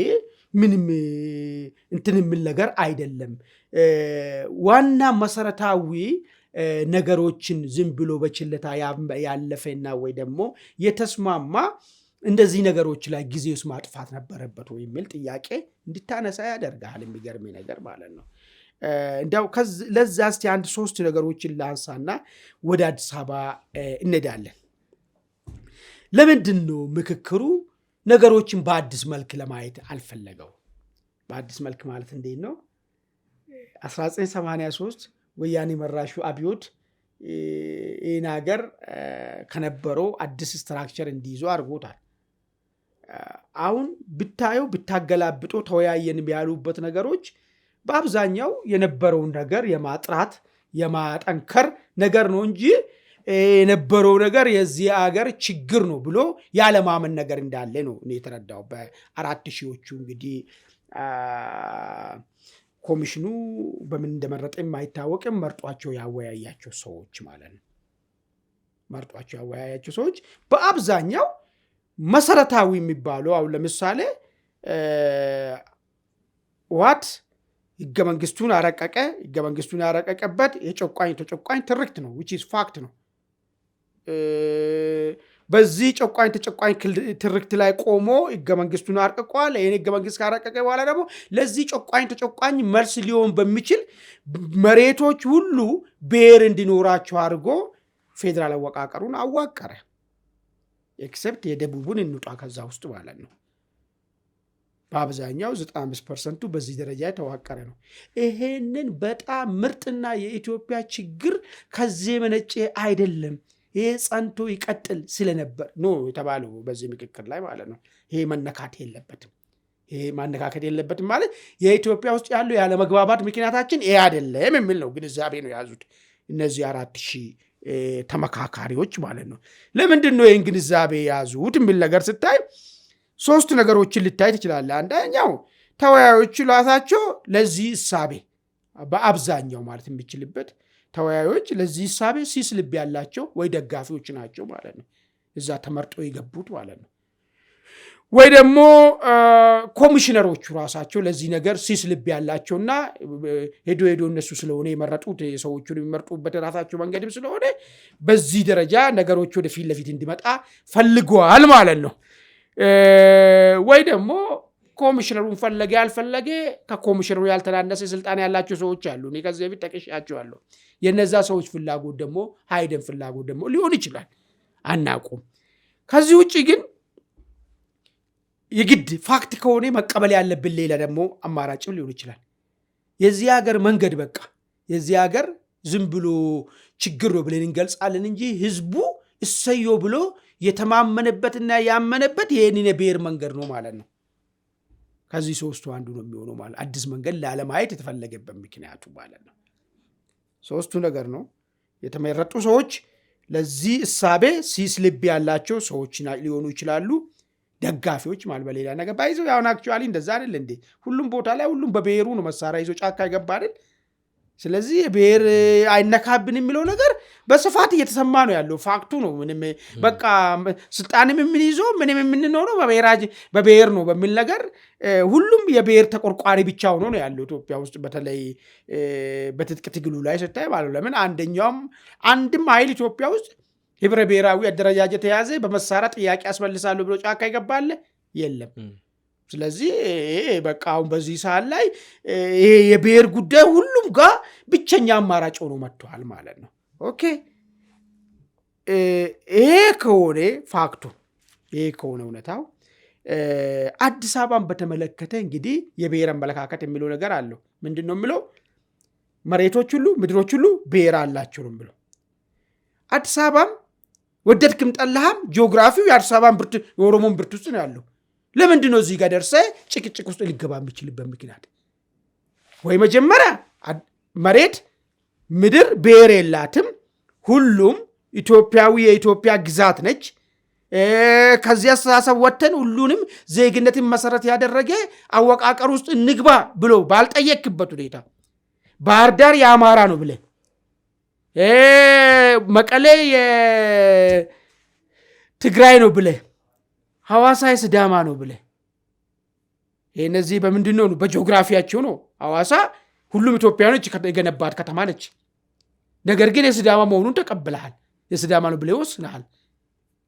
ምንም እንትን የሚል ነገር አይደለም። ዋና መሰረታዊ ነገሮችን ዝም ብሎ በችለታ ያለፈና ወይ ደግሞ የተስማማ እንደዚህ ነገሮች ላይ ጊዜ ውስጥ ማጥፋት ነበረበት ወይ የሚል ጥያቄ እንድታነሳ ያደርጋል። የሚገርም ነገር ማለት ነው። እንደው ለዛ እስቲ አንድ ሶስት ነገሮችን ላንሳና ወደ አዲስ አበባ እንሄዳለን። ለምንድን ነው ምክክሩ ነገሮችን በአዲስ መልክ ለማየት አልፈለገው? በአዲስ መልክ ማለት እንዴት ነው? 1983 ወያኔ መራሹ አብዮት ይህን ሀገር ከነበረው አዲስ ስትራክቸር እንዲይዙ አድርጎታል። አሁን ብታየው ብታገላብጦ ተወያየን ያሉበት ነገሮች በአብዛኛው የነበረውን ነገር የማጥራት የማጠንከር ነገር ነው እንጂ የነበረው ነገር የዚህ ሀገር ችግር ነው ብሎ ያለማመን ነገር እንዳለ ነው እኔ የተረዳው። በአራት ሺዎቹ እንግዲህ ኮሚሽኑ በምን እንደመረጠ የማይታወቅም መርጧቸው ያወያያቸው ሰዎች ማለት ነው። መርጧቸው ያወያያቸው ሰዎች በአብዛኛው መሰረታዊ የሚባለው አሁን ለምሳሌ ህገ መንግስቱን አረቀቀ። ህገ መንግስቱን ያረቀቀበት የጨቋኝ ተጨቋኝ ትርክት ነው which is fact ነው። በዚህ ጨቋኝ ተጨቋኝ ትርክት ላይ ቆሞ ህገ መንግስቱን አርቅቋል። ይሄን ህገ መንግስት ካረቀቀ በኋላ ደግሞ ለዚህ ጨቋኝ ተጨቋኝ መልስ ሊሆን በሚችል መሬቶች ሁሉ ብሔር እንዲኖራቸው አድርጎ ፌዴራል አወቃቀሩን አዋቀረ። ኤክሰፕት የደቡቡን እንውጣ ከዛ ውስጥ ማለት ነው። በአብዛኛው 95% በዚህ ደረጃ የተዋቀረ ነው። ይሄንን በጣም ምርጥና የኢትዮጵያ ችግር ከዚህ መነጨ አይደለም። ይሄ ጸንቶ ይቀጥል ስለነበር ነው የተባለው በዚህ ምክክር ላይ ማለት ነው። ይሄ መነካት የለበትም። ይሄ ማነካከት የለበትም ማለት የኢትዮጵያ ውስጥ ያለው ያለ መግባባት ምክንያታችን ይሄ አይደለም የሚል ነው ግንዛቤ ነው የያዙት እነዚህ 4000 ተመካካሪዎች ማለት ነው። ለምንድን ነው ይህን ግንዛቤ የያዙት የሚል ነገር ስታይ ሶስት ነገሮችን ልታይ ትችላለህ። አንደኛው ተወያዮቹ ራሳቸው ለዚህ እሳቤ በአብዛኛው ማለት የሚችልበት ተወያዮች ለዚህ እሳቤ ሲስ ልብ ያላቸው ወይ ደጋፊዎች ናቸው ማለት ነው። እዛ ተመርጦ የገቡት ማለት ነው። ወይ ደግሞ ኮሚሽነሮቹ ራሳቸው ለዚህ ነገር ሲስ ልብ ያላቸውና ሄዶ እነሱ ስለሆነ የመረጡት ሰዎቹን የሚመርጡበት ራሳቸው መንገድም ስለሆነ በዚህ ደረጃ ነገሮች ወደ ፊት ለፊት እንዲመጣ ፈልገዋል ማለት ነው። ወይ ደግሞ ኮሚሽነሩን ፈለገ ያልፈለገ ከኮሚሽነሩ ያልተናነሰ ስልጣን ያላቸው ሰዎች አሉ። እኔ ከዚህ በፊት ጠቅሻቸዋለሁ። የነዛ ሰዎች ፍላጎት ደግሞ ሃይደን ፍላጎት ደግሞ ሊሆን ይችላል፣ አናውቅም። ከዚህ ውጪ ግን የግድ ፋክት ከሆነ መቀበል ያለብን ሌላ ደግሞ አማራጭም ሊሆን ይችላል። የዚህ ሀገር መንገድ በቃ የዚህ ሀገር ዝም ብሎ ችግር ነው ብለን እንገልጻለን እንጂ ህዝቡ እሰዮ ብሎ የተማመነበትና ያመነበት ይህንን የብሔር መንገድ ነው ማለት ነው። ከዚህ ሶስቱ አንዱ ነው የሚሆነው ማለት አዲስ መንገድ ላለማየት የተፈለገበት ምክንያቱ ማለት ነው። ሶስቱ ነገር ነው። የተመረጡ ሰዎች ለዚህ እሳቤ ሲስ ልብ ያላቸው ሰዎች ሊሆኑ ይችላሉ። ደጋፊዎች ማለት በሌላ ነገር ባይዘው ያውን አክቹዋሊ እንደዛ አይደል እንዴ? ሁሉም ቦታ ላይ ሁሉም በብሔሩ ነው መሳሪያ ይዞ ጫካ ይገባ አይደል? ስለዚህ የብሔር አይነካብን የሚለው ነገር በስፋት እየተሰማ ነው ያለው። ፋክቱ ነው። ምንም በቃ ስልጣንም የምንይዘው ምንም የምንኖረው በብሔር ነው በሚል ነገር ሁሉም የብሔር ተቆርቋሪ ብቻ ሆኖ ነው ያለው ኢትዮጵያ ውስጥ በተለይ በትጥቅ ትግሉ ላይ ስታይ ማለት ለምን አንድም ኃይል ኢትዮጵያ ውስጥ ህብረ ብሔራዊ አደረጃጀት የያዘ በመሳሪያ ጥያቄ ያስመልሳሉ ብሎ ጫካ ይገባል የለም። ስለዚህ በቃ አሁን በዚህ ሰዓት ላይ የብሔር ጉዳይ ሁሉም ጋር ብቸኛ አማራጭ ሆኖ መጥቷል ማለት ነው። ኦኬ ይሄ ከሆነ ፋክቱ ይሄ ከሆነ እውነታው አዲስ አበባን በተመለከተ እንግዲህ የብሔር አመለካከት የሚለው ነገር አለው። ምንድን ነው የሚለው? መሬቶች ሁሉ ምድሮች ሁሉ ብሔር አላቸው ነው የሚለው። አዲስ አበባም ወደድክም ጠላህም ጂኦግራፊው የአዲስ አበባን ብርት የኦሮሞን ብርት ውስጥ ነው ያለው። ለምንድን ነው እዚህ ጋር ደርሰህ ጭቅጭቅ ውስጥ ሊገባ የሚችልበት ምክንያት? ወይ መጀመሪያ መሬት ምድር ብሔር የላትም፣ ሁሉም ኢትዮጵያዊ የኢትዮጵያ ግዛት ነች። ከዚህ አስተሳሰብ ወጥተን ሁሉንም ዜግነትን መሰረት ያደረገ አወቃቀር ውስጥ እንግባ ብሎ ባልጠየክበት ሁኔታ ባህር ዳር የአማራ ነው ብለህ መቀሌ የትግራይ ነው ብለህ ሐዋሳ የስዳማ ነው ብለህ እነዚህ በምንድን ነው? በጂኦግራፊያቸው ነው። ሐዋሳ ሁሉም ኢትዮጵያኖች የገነባት ከተማ ነች። ነገር ግን የስዳማ መሆኑን ተቀብለሃል። የስዳማ ነው ብለህ ወስነሃል።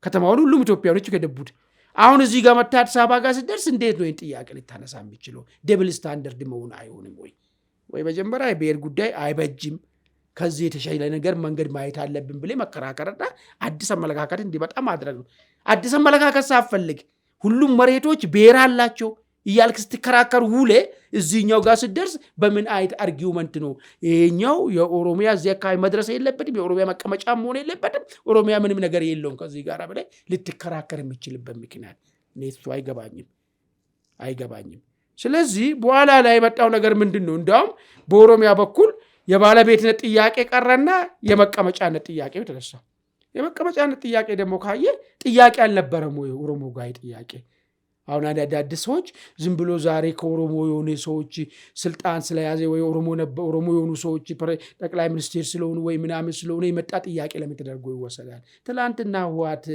ከተማውን ሁሉም ኢትዮጵያኖች የገነቡት። አሁን እዚህ ጋር መጥተህ አዲስ አበባ ጋር ስትደርስ እንዴት ነው ይህን ጥያቄ ልታነሳ የሚችለው? ደብል ስታንደርድ መሆን አይሆንም ወይ መጀመሪያ የብሔር ጉዳይ አይበጅም፣ ከዚህ የተሻለ ነገር መንገድ ማየት አለብን ብለህ መከራከርና አዲስ አመለካከት እንዲመጣ ማድረግ ነው። አዲስ አመለካከት ሳፈልግ ሁሉም መሬቶች ብሔር አላቸው እያልክ ስትከራከር ውሌ እዚህኛው ጋር ስትደርስ በምን አይነት አርጊውመንት ነው ይሄኛው የኦሮሚያ እዚህ አካባቢ መድረስ የለበትም፣ የኦሮሚያ መቀመጫ መሆን የለበትም፣ ኦሮሚያ ምንም ነገር የለውም ከዚህ ጋር ብለህ ልትከራከር የሚችልበት ምክንያት እሱ አይገባኝም። ስለዚህ በኋላ ላይ የመጣው ነገር ምንድን ነው? እንዲያውም በኦሮሚያ በኩል የባለቤትነት ጥያቄ ቀረና የመቀመጫነት ጥያቄው ተነሳ። የመቀመጫነት ጥያቄ ደግሞ ካየ ጥያቄ አልነበረም ወይ ኦሮሞ ጋር ጥያቄ? አሁን አዳዲስ ሰዎች ዝም ብሎ ዛሬ ከኦሮሞ የሆኑ ሰዎች ስልጣን ስለያዘ ወይ ኦሮሞ የሆኑ ሰዎች ጠቅላይ ሚኒስቴር ስለሆኑ ወይ ምናምን ስለሆነ የመጣ ጥያቄ ለምን ተደርጎ ይወሰዳል? ትላንትና ህወሓት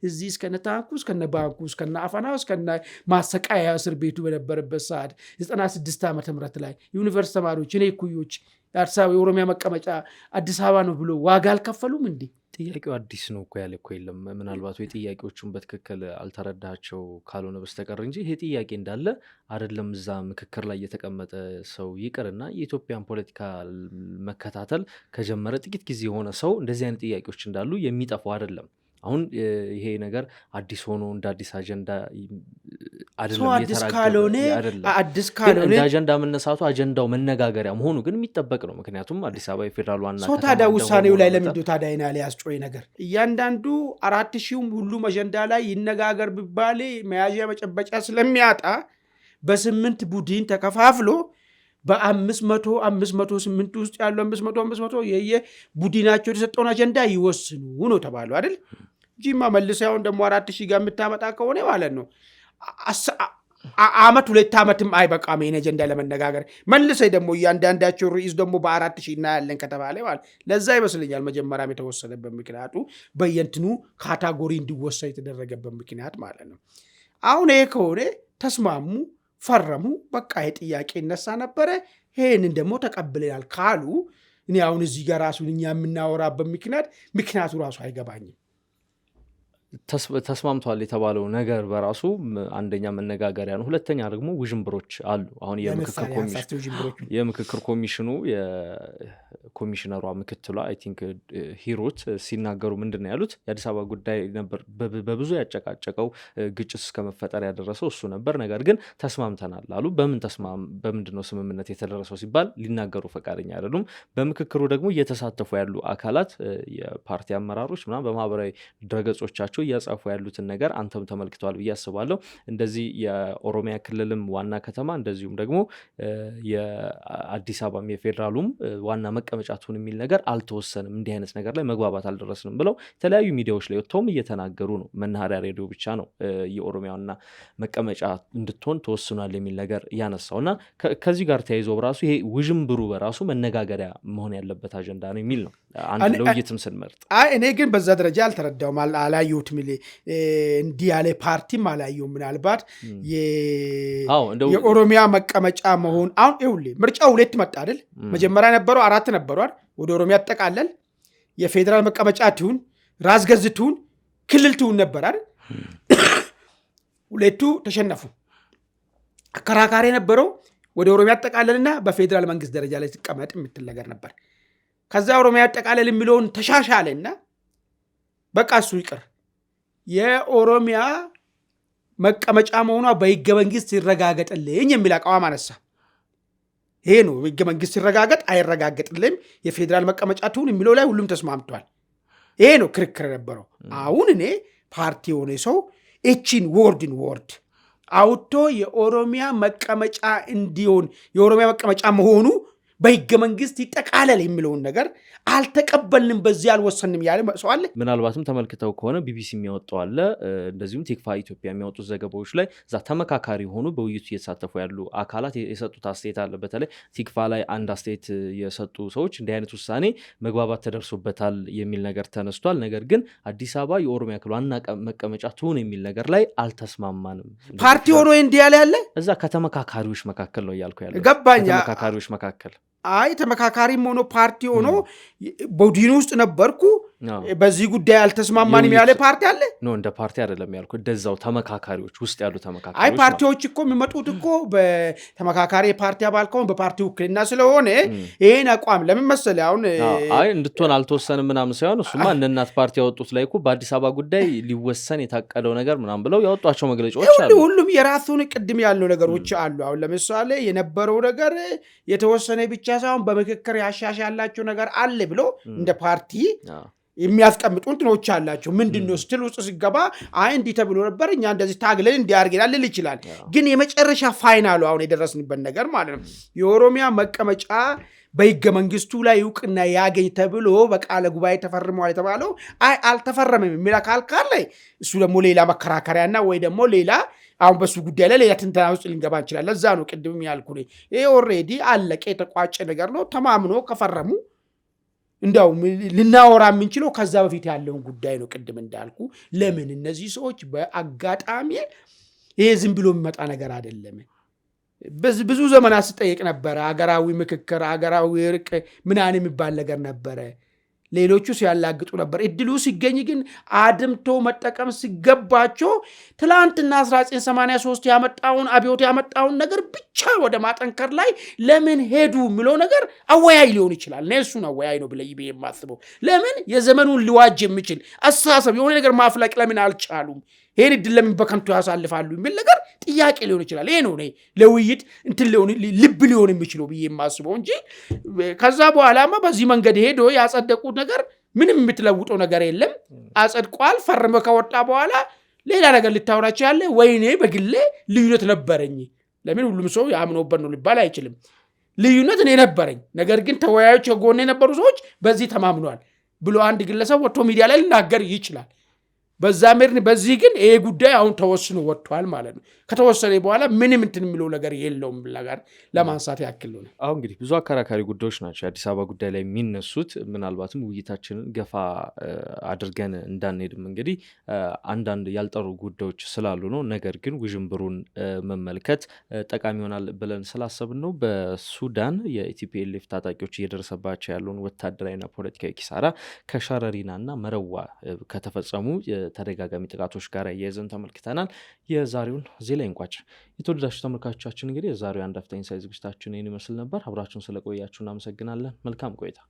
እዚህ እስከነ ታንኩ እስከነ ባንኩ እስከነ አፈናው እስከነ ማሰቃያ እስር ቤቱ በነበረበት ሰዓት 96 ዓመተ ምህረት ላይ ዩኒቨርሲቲ ተማሪዎች እኔ እኩዮች የአዲስ አበባ የኦሮሚያ መቀመጫ አዲስ አበባ ነው ብሎ ዋጋ አልከፈሉም እንዴ? ጥያቄው አዲስ ነው እኮ ያለ እኮ የለም። ምናልባት ወይ ጥያቄዎቹን በትክክል አልተረዳቸው ካልሆነ በስተቀር እንጂ ይሄ ጥያቄ እንዳለ አይደለም። እዛ ምክክር ላይ የተቀመጠ ሰው ይቅርና የኢትዮጵያን ፖለቲካ መከታተል ከጀመረ ጥቂት ጊዜ የሆነ ሰው እንደዚህ አይነት ጥያቄዎች እንዳሉ የሚጠፋው አይደለም። አሁን ይሄ ነገር አዲስ ሆኖ እንደ አዲስ አጀንዳ አይደለም አዲስ ካልሆነ እንደ አጀንዳ መነሳቱ አጀንዳው መነጋገሪያ መሆኑ ግን የሚጠበቅ ነው። ምክንያቱም አዲስ አበባ የፌዴራል ዋና ከተማ ታዲያ ውሳኔው ላይ ለምንድነው ታዲያ ሊያስጮይ ነገር እያንዳንዱ 4000 ሁሉም አጀንዳ ላይ ይነጋገር ቢባል መያዣ መጨበጫ ስለሚያጣ በ8 ቡድን ተከፋፍሎ በ500 8 ውስጥ ያሉ 500 የየቡድናቸው የተሰጠውን አጀንዳ ይወስኑ ነው ተባሉ አይደል? ጂማ መልሰውን ደግሞ 4000 ጋር የምታመጣ ከሆነ ማለት ነው አመት 2 አመትም አይበቃም ይሄን አጀንዳ ለመነጋገር። መልሰ ደግሞ እያንዳንዳቸው ርዕስ ደግሞ በ4000 እናያለን ከተባለ ማለት ለዛ ይመስለኛል መጀመሪያም የተወሰነበት ምክንያቱ በየንትኑ ካታጎሪ እንዲወሰድ የተደረገበት ምክንያት ማለት ነው። አሁን ይሄ ከሆነ ተስማሙ፣ ፈረሙ፣ በቃ የጥያቄ ይነሳ ነበረ። ይሄንን ደግሞ ተቀብለናል ካሉ እኔ አሁን እዚህ ጋር ራሱን እኛ የምናወራበት ምክንያቱ ራሱ አይገባኝም። ተስማምቷል የተባለው ነገር በራሱ አንደኛ መነጋገሪያ ነው። ሁለተኛ ደግሞ ውዥንብሮች አሉ። አሁን የምክክር ኮሚሽኑ የኮሚሽነሯ ምክትሏ አይ ቲንክ ሂሩት ሲናገሩ ምንድን ነው ያሉት? የአዲስ አበባ ጉዳይ ነበር በብዙ ያጨቃጨቀው ግጭት እስከ መፈጠር ያደረሰው እሱ ነበር። ነገር ግን ተስማምተናል አሉ። በምንድን ነው ስምምነት የተደረሰው ሲባል ሊናገሩ ፈቃደኛ አይደሉም። በምክክሩ ደግሞ እየተሳተፉ ያሉ አካላት የፓርቲ አመራሮች ምናምን በማህበራዊ ድረገጾቻቸው እያጻፉ ያሉትን ነገር አንተም ተመልክተዋል ብዬ አስባለሁ። እንደዚህ የኦሮሚያ ክልልም ዋና ከተማ እንደዚሁም ደግሞ የአዲስ አበባም የፌዴራሉም ዋና መቀመጫ ትሁን የሚል ነገር አልተወሰንም፣ እንዲህ አይነት ነገር ላይ መግባባት አልደረስንም ብለው የተለያዩ ሚዲያዎች ላይ ወጥተውም እየተናገሩ ነው። መናኸሪያ ሬዲዮ ብቻ ነው የኦሮሚያ ዋና መቀመጫ እንድትሆን ተወስኗል የሚል ነገር ያነሳው እና ከዚህ ጋር ተያይዞ በራሱ ይሄ ውዥንብሩ በራሱ መነጋገሪያ መሆን ያለበት አጀንዳ ነው የሚል ነው አንድ ለውይይትም ስንመርጥ። እኔ ግን በዛ ደረጃ አልተረዳውም፣ አላየሁትም። እንዲህ ያለ ፓርቲም አላየሁም። ምናልባት የኦሮሚያ መቀመጫ መሆን አሁን ይኸውልህ ምርጫው 2 መጣ አይደል? መጀመሪያ ነበረው 4 ነበሯል። ወደ ኦሮሚያ ተጠቃለል። የፌዴራል መቀመጫ ትሁን ራስ ገዝ ትሁን ክልል ትሁን ነበር አይደል? 2ቱ ተሸነፉ። አከራካሪ ነበረው ወደ ኦሮሚያ ተጠቃለልና በፌዴራል መንግስት ደረጃ ላይ ተቀመጥ የምትል ነገር ነበር። ከዛ ኦሮሚያ ተጠቃለል የሚለውን ተሻሻለና በቃ እሱ ይቅር፣ የኦሮሚያ መቀመጫ መሆኗ በህገ መንግስት ይረጋገጥልኝ የሚል አቋም አነሳ። ይሄ ነው ህገ መንግስት ይረጋገጥ አይረጋገጥልኝ የፌዴራል መቀመጫ ትሁን የሚለው ላይ ሁሉም ተስማምቷል። ይሄ ነው ክርክር ነበረው። አሁን እኔ ፓርቲ የሆነ ሰው እቺን ወርድን ወርድ አውቶ የኦሮሚያ መቀመጫ እንዲሆን የኦሮሚያ መቀመጫ መሆኑ በህገ መንግስት ይጠቃለል የሚለውን ነገር አልተቀበልንም፣ በዚህ አልወሰንም ያለ ሰው አለ። ምናልባትም ተመልክተው ከሆነ ቢቢሲ የሚያወጣው አለ፣ እንደዚሁም ቲክፋ ኢትዮጵያ የሚያወጡት ዘገባዎች ላይ እዛ ተመካካሪ ሆኑ በውይይቱ እየተሳተፉ ያሉ አካላት የሰጡት አስተያየት አለ። በተለይ ቲክፋ ላይ አንድ አስተያየት የሰጡ ሰዎች እንዲህ አይነት ውሳኔ መግባባት ተደርሶበታል የሚል ነገር ተነስቷል። ነገር ግን አዲስ አበባ የኦሮሚያ ክልል ዋና መቀመጫ ትሁን የሚል ነገር ላይ አልተስማማንም። ፓርቲ ሆኖ እንዲህ ያለ እዛ ከተመካካሪዎች መካከል ነው እያልኩ ያለው። ገባኝ። ከተመካካሪዎች መካከል ተመካካሪም ሆኖ ፓርቲ ሆኖ በቡድኑ ውስጥ ነበርኩ በዚህ ጉዳይ አልተስማማንም ያለ ፓርቲ አለ? ኖ እንደ ፓርቲ አይደለም ያልኩ፣ እንደዛው ተመካካሪዎች ውስጥ ያሉ ተመካካሪዎች። ፓርቲዎች እኮ የሚመጡት እኮ በተመካካሪ ፓርቲ አባል ከሆነ በፓርቲ ውክልና ስለሆነ ይሄን አቋም ለምን መሰለህ አሁን እንድትሆን አልተወሰንም ምናምን ሳይሆን እሱማ እነ እናት ፓርቲ ያወጡት ላይ እኮ በአዲስ አበባ ጉዳይ ሊወሰን የታቀደው ነገር ምናምን ብለው ያወጧቸው መግለጫዎች አሉ። ሁሉም የራሱን ቅድም ያሉ ነገሮች አሉ። አሁን ለምሳሌ የነበረው ነገር የተወሰነ ብቻ ሳይሆን በምክክር ያሻሻላቸው ነገር አለ ብሎ እንደ ፓርቲ የሚያስቀምጡ እንትኖች አላቸው። ምንድነው ስትል ውስጥ ሲገባ እንዲህ ተብሎ ነበር እኛ እንደዚህ ታግለን እንዲያርገናል ልል ይችላል። ግን የመጨረሻ ፋይናሉ አሁን የደረስንበት ነገር ማለት ነው የኦሮሚያ መቀመጫ በህገ መንግስቱ ላይ እውቅና ያገኝ ተብሎ በቃለ ጉባኤ ተፈርሟል የተባለው አልተፈረመም የሚል አካል ካለ እሱ ደግሞ ሌላ መከራከሪያና ወይ ደግሞ ሌላ አሁን በሱ ጉዳይ ላይ ሌላ ትንተና ውስጥ ልንገባ እንችላለን። ለዛ ነው ቅድም ያልኩ ይሄ ኦልሬዲ አለቀ የተቋጨ ነገር ነው። ተማምኖ ከፈረሙ እንደው ልናወራ የምንችለው ከዛ በፊት ያለውን ጉዳይ ነው። ቅድም እንዳልኩ ለምን እነዚህ ሰዎች በአጋጣሚ ይሄ ዝም ብሎ የሚመጣ ነገር አይደለም። ብዙ ዘመናት ስጠይቅ ነበረ አገራዊ ምክክር አገራዊ እርቅ ምናምን የሚባል ነገር ነበረ። ሌሎቹ ሲያላግጡ ነበር። እድሉ ሲገኝ ግን አድምቶ መጠቀም ሲገባቸው ትላንትና 1983 ያመጣውን አብዮት ያመጣውን ነገር ብቻ ወደ ማጠንከር ላይ ለምን ሄዱ የሚለው ነገር አወያይ ሊሆን ይችላል። እኔ እሱን አወያይ ነው ብለይ የማስበው ለምን የዘመኑን ሊዋጅ የሚችል አስተሳሰብ የሆነ ነገር ማፍለቅ ለምን አልቻሉም? ይሄን እድል ለምን በከንቱ ያሳልፋሉ የሚል ነገር ጥያቄ ሊሆን ይችላል። ይሄ ነው ለውይይት ልብ ሊሆን የሚችለው ብዬ የማስበው እንጂ ከዛ በኋላማ በዚህ መንገድ ሄዶ ያጸደቁት ነገር ምንም የምትለውጠው ነገር የለም። አጸድቋል። ፈርመ ከወጣ በኋላ ሌላ ነገር ልታወራቸው ያለ ወይኔ በግሌ ልዩነት ነበረኝ። ለምን ሁሉም ሰው ያምኖበት ነው ሊባል አይችልም። ልዩነት እኔ ነበረኝ፣ ነገር ግን ተወያዮች የጎኔ የነበሩ ሰዎች በዚህ ተማምኗል ብሎ አንድ ግለሰብ ወጥቶ ሚዲያ ላይ ሊናገር ይችላል። በዚህ ግን ይሄ ጉዳይ አሁን ተወስኖ ወጥቷል ማለት ነው። ከተወሰነ በኋላ ምንም እንትን የሚለው ነገር የለውም ነገር ለማንሳት ያክል ነው። አሁን እንግዲህ ብዙ አከራካሪ ጉዳዮች ናቸው የአዲስ አበባ ጉዳይ ላይ የሚነሱት። ምናልባትም ውይይታችንን ገፋ አድርገን እንዳንሄድም እንግዲህ አንዳንድ ያልጠሩ ጉዳዮች ስላሉ ነው። ነገር ግን ውዥንብሩን መመልከት ጠቃሚ ይሆናል ብለን ስላሰብን ነው። በሱዳን የኢቲፒኤልኤፍ ታጣቂዎች እየደረሰባቸው ያለውን ወታደራዊና ፖለቲካዊ ኪሳራ ከሸረሪናና መረዋ ከተፈጸሙ ተደጋጋሚ ጥቃቶች ጋር እያይዘን ተመልክተናል። የዛሬውን እዚህ ላይ እንቋጭ። የተወደዳችሁ ተመልካቾቻችን እንግዲህ የዛሬው አንድ አፍታ ኢንሳይት ዝግጅታችን ይህን ይመስል ነበር። አብራችሁን ስለቆያችሁ እናመሰግናለን። መልካም ቆይታ።